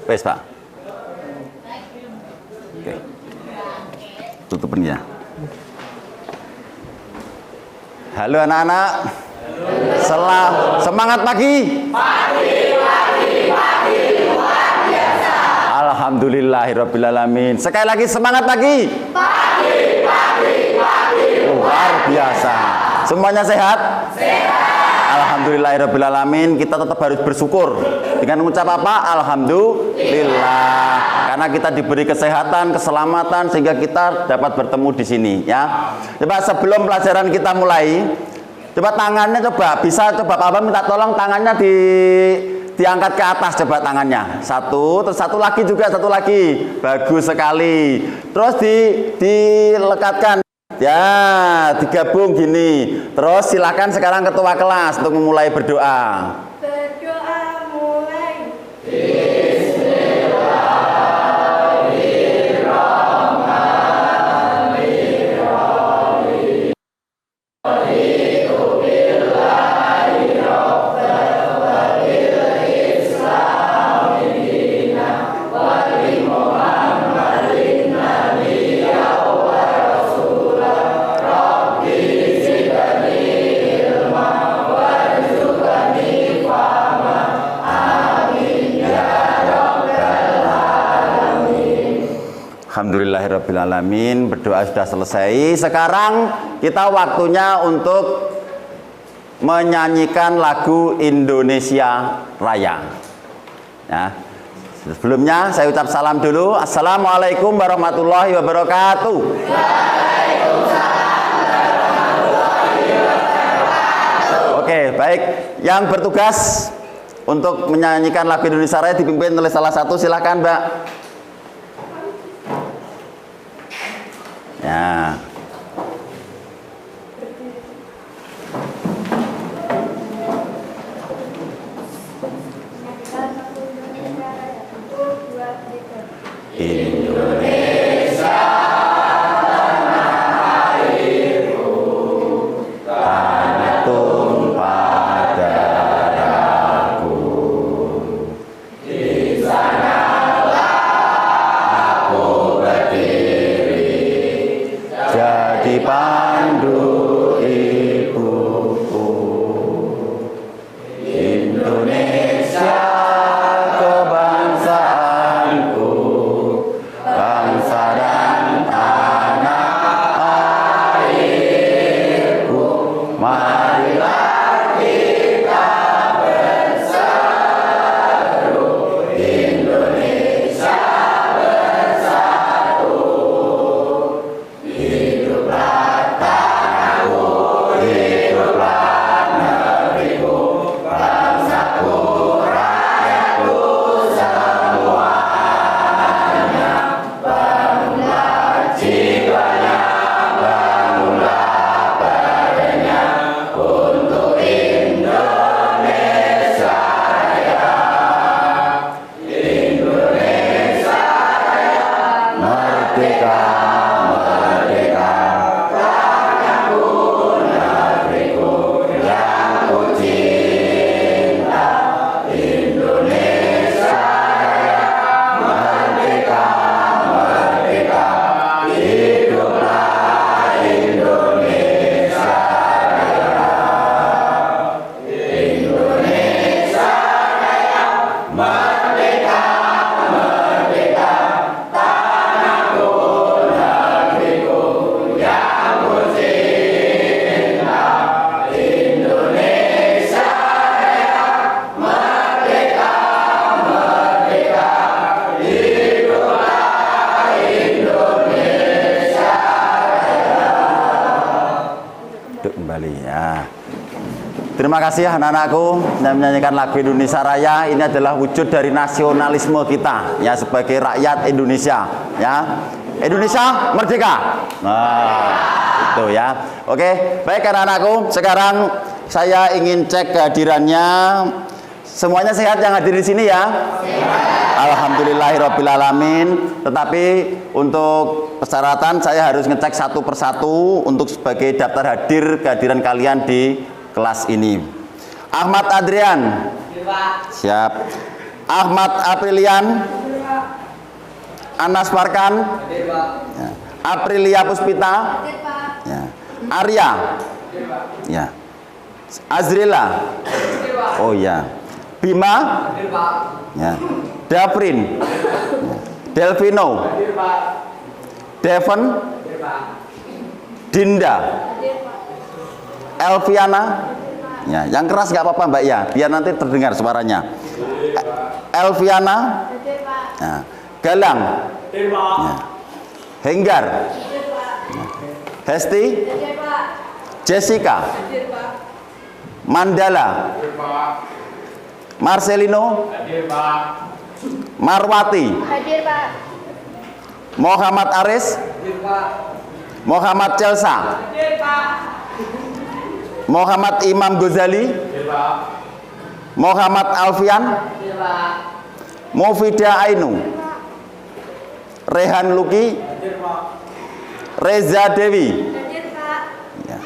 Wes, Pak. Oke. Tutupin ya. Halo anak-anak. Semangat pagi. Pagi. Luar biasa. Alhamdulillahirabbil alamin. Sekali lagi semangat pagi. Pagi. Luar biasa. Semuanya sehat? Sehat. Alhamdulillahirabbil alamin. Kita tetap harus bersyukur dengan mengucap apa? Alhamdulillah. Karena kita diberi kesehatan, keselamatan sehingga kita dapat bertemu di sini ya. Coba sebelum pelajaran kita mulai, coba tangannya bisa Pak Bambang minta tolong tangannya diangkat ke atas, coba tangannya. Terus satu lagi. Bagus sekali. Terus dilekatkan. Ya, digabung gini. Terus silakan sekarang ketua kelas untuk memulai berdoa. Berdoa mulai. Alhamdulillahirabbil alamin. Berdoa sudah selesai. Sekarang kita waktunya untuk menyanyikan lagu Indonesia Raya. Ya. Sebelumnya saya ucap salam dulu. Assalamualaikum warahmatullahi wabarakatuh. Waalaikumsalam warahmatullahi wabarakatuh. Oke, baik. Yang bertugas untuk menyanyikan lagu Indonesia Raya dipimpin oleh salah satu, silakan Mbak. Ya. Indonesia tanah airku, tanah tumpah darahku. Di sanalah aku berdiri, jadi pandu ibuku. Indonesia kebangsaanku, bangsa dan tanah airku. Marilah kita berseru, Indonesia bersatu. Hiduplah tanahku, hiduplah negeriku, bangsaku, rakyatku semuanya. Bangunlah jiwanya, bangunlah badannya untuk Indonesia Raya. Indonesia Raya, merdeka, merdeka. Tanahku, negeriku yang ku cinta. Indonesia Raya, merdeka, merdeka. Hiduplah Indonesia Raya. Indonesia Raya, merdeka, merdeka. Tanahku, negeriku yang ku cinta. Indonesia Raya, merdeka, merdeka. Hiduplah Indonesia Raya. Duduk kembali ya. Terima kasih anak-anakku yang menyanyikan lagu Indonesia Raya. Ini adalah wujud dari nasionalisme kita ya, sebagai rakyat Indonesia ya. Indonesia merdeka. Nah, itu ya. Oke, baik anak-anakku. Sekarang saya ingin cek kehadirannya. Semuanya sehat yang hadir di sini ya? Sehat. Alhamdulillahirabbil alamin. Tetapi untuk persyaratan saya harus ngecek satu persatu untuk sebagai daftar hadir kehadiran kalian di kelas ini. Ahmad Adrian. Siap. Ahmad Aprilian, Hadir, Pak. Anas Farkan, ya. Aprilia Puspita, Hadir, Pak. ya. Arya, ya. Azrila, oh ya. Bima, ya. Davrin, ya. Delvino, Devon, Dinda, Hadir, Pak. Elviana, ya. Yang keras nggak apa-apa Mbak ya, biar nanti terdengar suaranya. Elviana, Hadir, Pak. ya. Galang, ya. Henggar, Hadir, Pak. Hesti, Hadir, Pak. Jessica, Hadir, Pak. Mandala, Marcelino, Marwati, Hadir, Pak. Muhammad Aris, Muhammad Celsa, Muhammad Imam Ghazali, Muhammad Alfian, Mufida Ainu, Rehan Luki, Reza Dewi, Hadir, Pak. ya.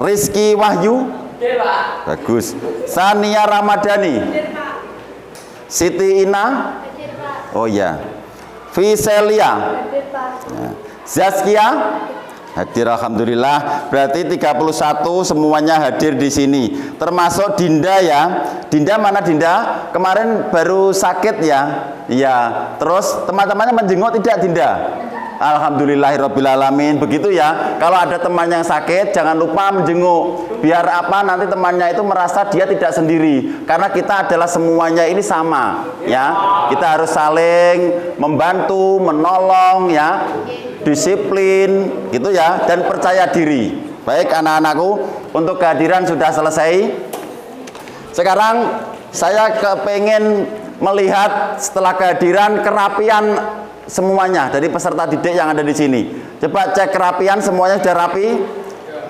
Rizky Wahyu, bagus. Sania Ramadhani, Hadir, Pak. Siti Ina, Hadir, Pak. oh ya. Viselia, Hadir, Pak. ya. Zaskia, hadir alhamdulillah. Berarti 31 semuanya hadir di sini. Termasuk Dinda ya. Dinda mana Dinda? Kemarin baru sakit ya. Iya. Terus teman-temannya menjenguk tidak Dinda? Alhamdulillahirrabbilalamin. Begitu ya. Kalau ada teman yang sakit jangan lupa menjenguk. Biar apa nanti temannya itu merasa dia tidak sendiri. Karena kita adalah semuanya ini sama ya. Kita harus saling membantu, menolong ya. Disiplin gitu ya, dan percaya diri. Baik anak-anakku, untuk kehadiran sudah selesai. Sekarang saya kepengen melihat setelah kehadiran kerapian semuanya dari peserta didik yang ada di sini. Coba cek kerapian, semuanya sudah rapi?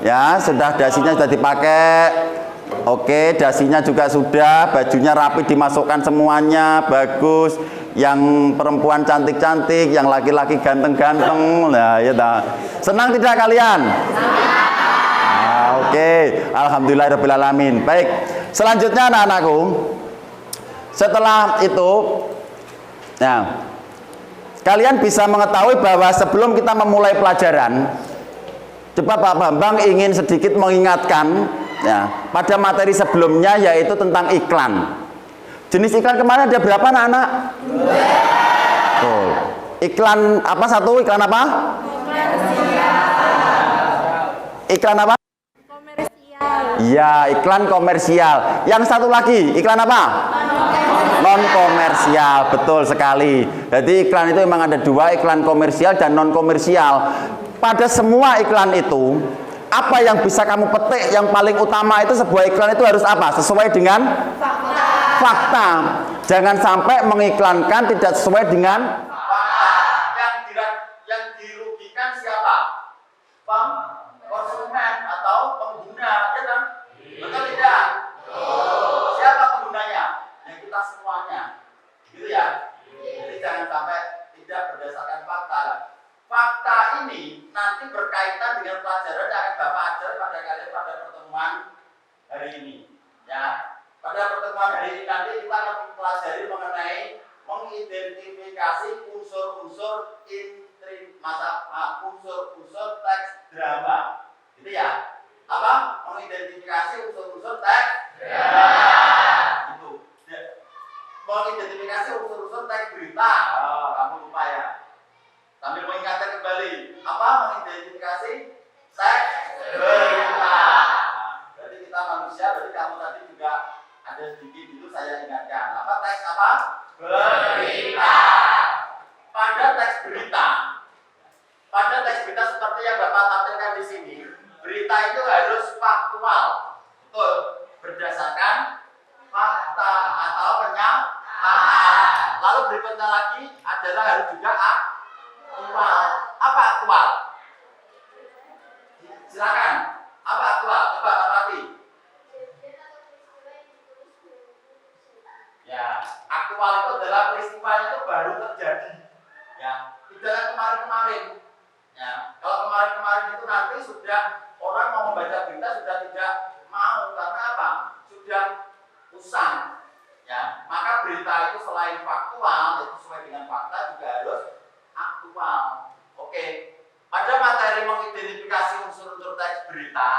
Ya, sudah, dasinya sudah dipakai. Oke, dasinya juga sudah, bajunya rapi dimasukkan semuanya, bagus. Yang perempuan cantik-cantik, yang laki-laki ganteng-ganteng. Nah, ya tak. Senang tidak kalian? Oke, alhamdulillahirabbil. Baik, selanjutnya anak-anakku, setelah itu, nah, kalian bisa mengetahui bahwa sebelum kita memulai pelajaran, coba Pak Bambang ingin sedikit mengingatkan, ya, pada materi sebelumnya yaitu tentang iklan. Jenis iklan kemarin ada berapa anak-anak? Tuh. Iklan apa satu? Iklan apa? Iklan apa? Komersial. Ya, iklan komersial. Yang satu lagi, iklan apa? Non komersial. Betul sekali. Jadi iklan itu memang ada dua, iklan komersial dan non komersial. Pada semua iklan itu, apa yang bisa kamu petik yang paling utama itu sebuah iklan itu harus apa? Sesuai dengan fakta. Jangan sampai mengiklankan tidak sesuai dengan fakta. Yang dirugikan siapa? Konsumen atau pengguna, ya kan? Betul tidak? Siapa penggunanya? Ya kita semuanya. Gitu ya. Jadi jangan sampai tidak berdasarkan fakta. Fakta ini nanti berkaitan dengan pelajaran yang akan Bapak ajar pada kalian pada pertemuan hari ini. Ya. Pada pertemuan hari ini nanti kita akan mempelajari mengenai mengidentifikasi unsur-unsur unsur-unsur teks drama. Gitu ya. Apa? Mengidentifikasi unsur-unsur teks drama. Itu. Mengidentifikasi unsur-unsur teks berita. Oh, kamu lupa ya. Sambil mengingatkan kembali, apa mengidentifikasi teks berita. Berarti kita manusia, berarti kamu tadi juga ada sedikit itu saya ingatkan. Apa teks apa? Berita. Pada teks berita. Pada teks berita seperti yang Bapak tampilkan di sini, berita itu harus faktual. Betul. Berdasarkan fakta atau kenyataan. Lalu berikutnya lagi adalah harus juga aktual. Apa aktual? Silakan. Apa aktual? Coba Pak Rati. Ya, aktual itu adalah peristiwa itu baru terjadi. Ya, tidak kemarin-kemarin. Ya, kalau kemarin-kemarin itu nanti sudah orang mau membaca berita sudah tidak mau karena apa? Sudah usang. Ya, maka berita itu selain faktual, yaitu sesuai dengan fakta, juga harus aktual. Oke, pada materi mengidentifikasi unsur-unsur teks berita,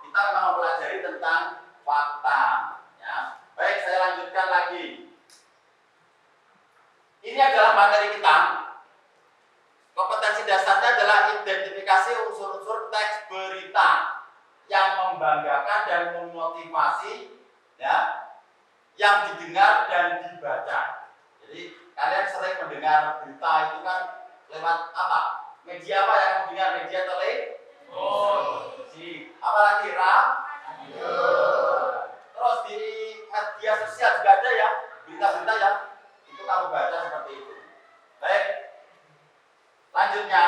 kita memang mempelajari tentang fakta. Ya. Baik, saya lanjutkan lagi. Ini adalah materi kita. Kompetensi dasarnya adalah identifikasi unsur-unsur teks berita yang membanggakan dan memotivasi, ya, yang didengar dan dibaca. Jadi kalian sering mendengar berita itu kan lewat apa? Media apa yang mendengar? Media televisi. Apalagi radio. Terus di media sosial juga ada ya berita-berita yang itu kamu baca seperti itu. Baik. Lanjutnya,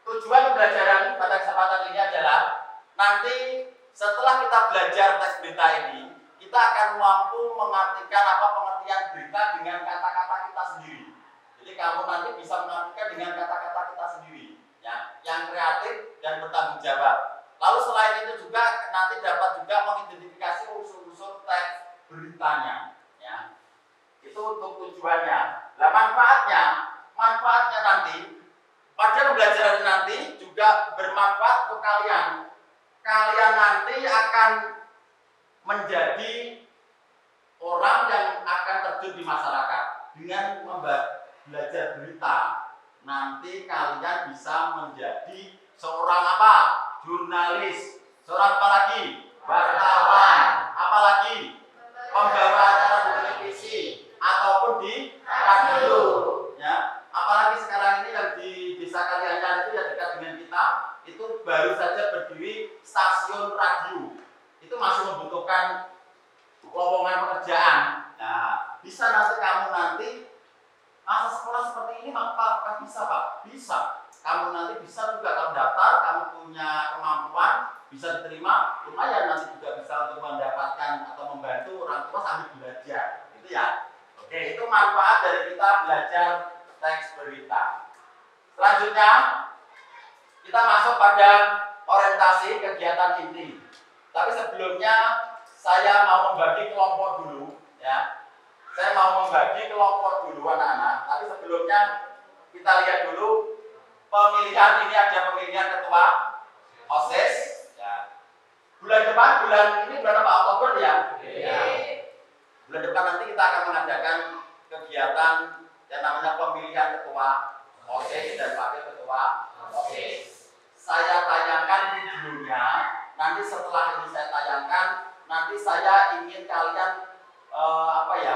tujuan pembelajaran pada kesempatan ini adalah nanti setelah kita belajar teks berita ini, kita akan mampu mengartikan apa pengertian berita dengan kata-kata kita sendiri. Jadi kamu nanti bisa mengartikan dengan kata-kata kita sendiri, ya, yang kreatif dan bertanggung jawab. Lalu selain itu juga nanti dapat juga mengidentifikasi unsur-unsur teks beritanya, ya. Itu untuk tujuannya. Nah, manfaatnya nanti pada pembelajaran nanti juga bermanfaat untuk kalian. Kalian nanti akan menjadi orang yang akan terjun di masyarakat dengan belajar berita. Nanti kalian bisa menjadi seorang apa? Jurnalis. Seorang apa lagi? Wartawan. Apalagi? Pembawa acara di televisi ataupun di radio, ya. Apalagi sekarang ini yang di desa Kalianyar itu yang dekat dengan kita, itu baru saja berdiri stasiun radio. Itu masih membutuhkan lowongan pekerjaan. Nah, bisa nanti kamu masa sekolah seperti ini, apakah bisa, Pak? Bisa. Kamu nanti bisa juga kalau daftar, kamu punya kemampuan, bisa diterima, lumayan nanti juga bisa untuk mendapatkan atau membantu orang tua sambil belajar. Itu ya. Oke, itu manfaat dari kita belajar teks berita. Selanjutnya, kita masuk pada orientasi kegiatan inti. Tapi sebelumnya saya mau membagi kelompok dulu, ya. Saya mau membagi kelompok dulu anak-anak. Tapi sebelumnya kita lihat dulu pemilihan. Ini ada pemilihan ketua OSIS. Ya. Bulan ini bulan apa? Oktober ya? Ya. Bulan depan nanti kita akan mengadakan kegiatan yang namanya pemilihan ketua OSIS dan wakil ketua OSIS. Saya tayangkan videonya. Nanti setelah ini saya tayangkan, nanti saya ingin kalian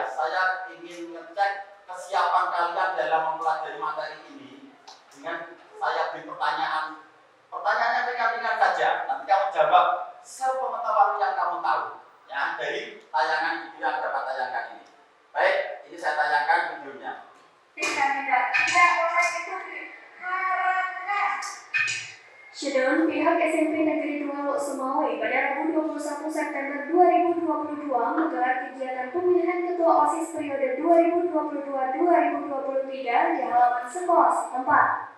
saya ingin ngecek kesiapan kalian dalam mempelajari materi ini dengan saya beri pertanyaannya ringan-ringan saja. Nanti kamu jawab sepengetahuan yang kamu tahu, ya, dari tayangan video yang dapat tayangkan ini. Baik, ini saya tayangkan videonya. Tidak boleh itu diharapkan. Shutdown pihak SMP Negeri 2 Lok Sumawe pada Rabu 21 September 2022 menggelar kegiatan pemilihan ketua OSIS periode 2022-2023 di halaman sekolah setempat.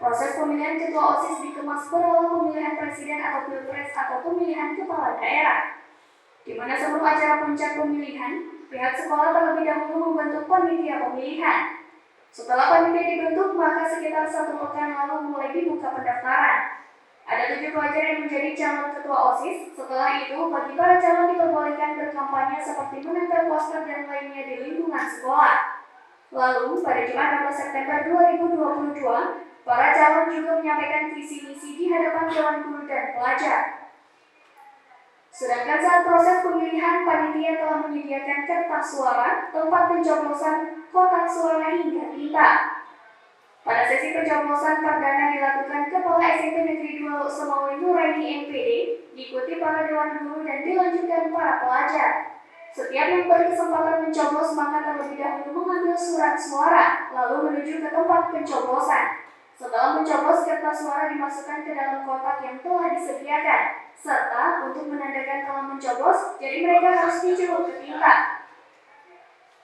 Proses pemilihan ketua OSIS dikemas berala pemilihan presiden atau pilpres atau pemilihan kepala daerah, di mana sebelum acara puncak pemilihan, pihak sekolah terlebih dahulu membentuk panitia pemilihan. Setelah panitia dibentuk, maka sekitar 1 pekan lalu mulai dibuka pendaftaran. Ada 7 pelajar yang menjadi calon ketua OSIS. Setelah itu, bagi para calon diperbolehkan berkampanye seperti menempel poster dan lainnya di lingkungan sekolah. Lalu, pada Jumat 16 September 2022, para calon juga menyampaikan visi misi di hadapan dewan guru dan pelajar. Sedangkan saat proses pemilihan, panitia telah menyediakan kertas suara, tempat pencoblosan, kotak suara hingga tinta. Pada sesi pencoblosan perdana dilakukan Kepala SMP Negeri 2 Lok Sumawe Nuraini MPD, diikuti para dewan guru dan dilanjutkan para pelajar. Setiap yang berkesempatan mencoblos maka terlebih dahulu mengambil surat suara, lalu menuju ke tempat pencoblosan. Setelah mencoblos, kertas suara dimasukkan ke dalam kotak yang telah disediakan, serta untuk menandakan telah mencoblos, jadi mereka harus dicelup ke tinta.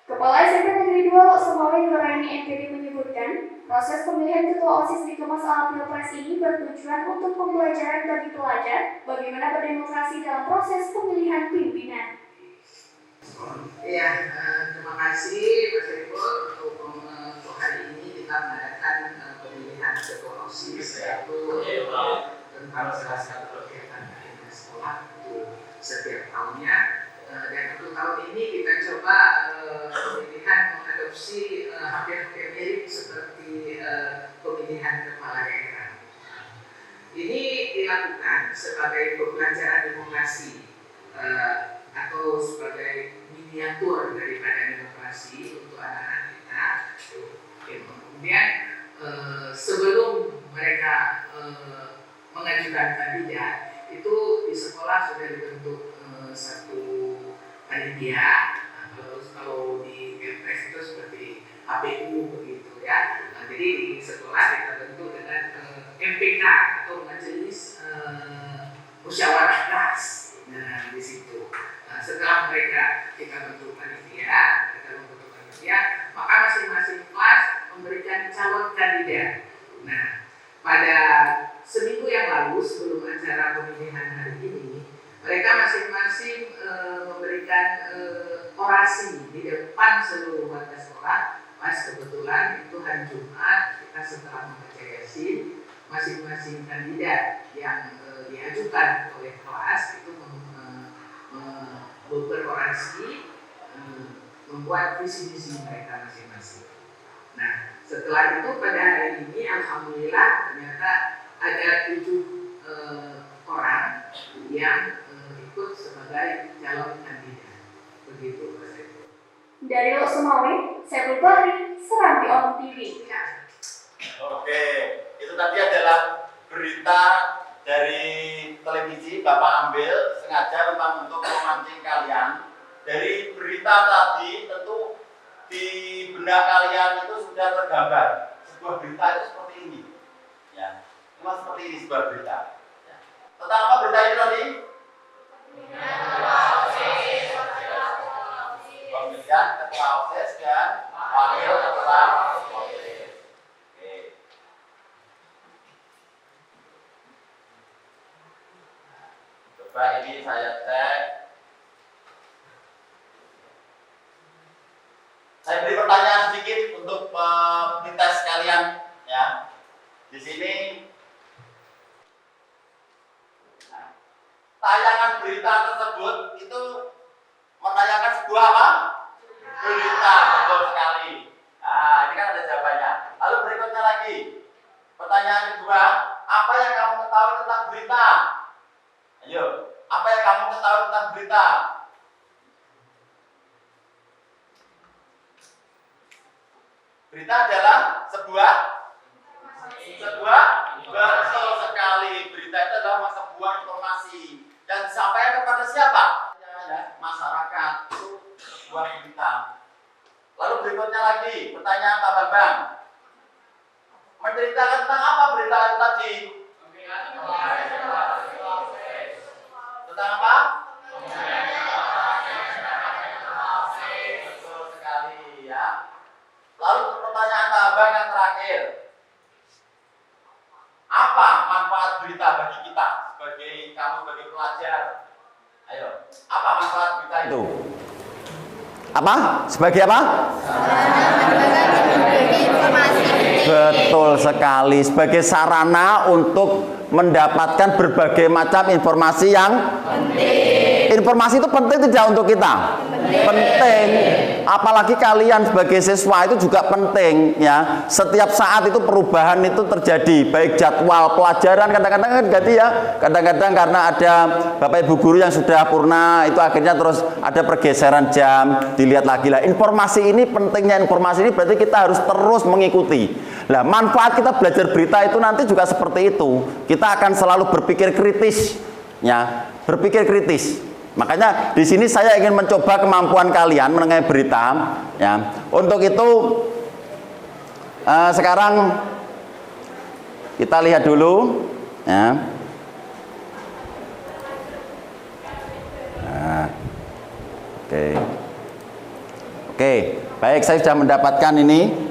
Kepala SMP Negeri 2 Lok Sumawe Nuraini MPD menyebutkan, proses pemilihan ketua OSIS dikemas ala pilpres ini bertujuan untuk pembelajaran bagi pelajar bagaimana berdemokrasi dalam proses pemilihan pimpinan. tahunnya. Dan untuk tahun ini kita coba pemilihan mengadopsi hampir-hampir mirip seperti pemilihan kepala daerah. Ini dilakukan sebagai pembelajaran demokrasi atau sebagai miniatur daripada demokrasi untuk anak-anak kita. Kemudian sebelum mereka mengajukan kandidat, itu di sekolah sudah dibentuk satu panitia. Kalau di Kepres itu seperti APU begitu ya. Jadi di sekolah kita bentuk dengan MPK atau Majelis Musyawarah Kelas. Nah, di situ. Setelah mereka kita bentuk panitia, maka masing-masing kelas memberikan calon kandidat. Nah, pada seminggu yang lalu sebelum acara pemilihan hari ini, mereka masing-masing memberikan orasi di depan seluruh warga sekolah. Pas kebetulan itu hari Jumat, kita setelah membaca Yasin, masing-masing kandidat yang diajukan oleh kelas itu berorasi, membuat visi-visi mereka masing-masing. Nah, setelah itu pada hari ini alhamdulillah ternyata ada 7 orang yang ikut sebagai calon kandidat. Begitu Mas Eko. Dari Lok Sumawi, saya Bahri, Serambi On TV. Oke, itu tadi adalah berita dari televisi Bapak ambil sengaja memang untuk memancing kalian. Dari berita tadi tentu di benak kalian itu sudah tergambar sebuah berita itu seperti ini, ya, cuma seperti ini sebuah berita. Ya. Tentang apa berita itu tadi? Pemilihan ketua OSIS dan wakil ketua OSIS. Oke. Coba ini saya cek. Saya beri pertanyaan sedikit untuk tes kalian, ya. Di sini tayangan berita tersebut itu menayangkan sebuah apa? Berita, betul sekali. Nah, ini kan ada jawabannya. Lalu berikutnya lagi, pertanyaan kedua, apa yang kamu ketahui tentang berita? Ayo, apa yang kamu ketahui tentang berita? Berita adalah sebuah betul sekali. Berita itu adalah sebuah informasi yang disampaikan kepada siapa? Ya, masyarakat. Itu sebuah berita. Lalu berikutnya lagi, pertanyaan Pak Bambang. Menceritakan tentang apa berita itu tadi? Tentang apa? Betul sekali ya. Lalu pertanyaan Pak Bambang yang terakhir. Apa manfaat berita bagi kita sebagai kamu sebagai pelajar? Ayo, apa manfaat berita itu? Apa? Sebagai apa? Betul sekali, sebagai sarana untuk mendapatkan berbagai macam informasi yang penting. Informasi itu penting tidak untuk kita? Penting. Apalagi kalian sebagai siswa itu juga penting ya. Setiap saat itu perubahan itu terjadi, baik jadwal pelajaran kadang-kadang kan ganti ya. Kadang-kadang karena ada Bapak Ibu guru yang sudah purna itu akhirnya terus ada pergeseran jam, dilihat lagi lah. Informasi ini pentingnya informasi ini berarti kita harus terus mengikuti. Nah, manfaat kita belajar berita itu nanti juga seperti itu. Kita akan selalu berpikir kritis ya, berpikir kritis. Makanya di sini saya ingin mencoba kemampuan kalian mengenai berita ya. Untuk itu sekarang kita lihat dulu ya. Nah, oke. Oke, baik, saya sudah mendapatkan ini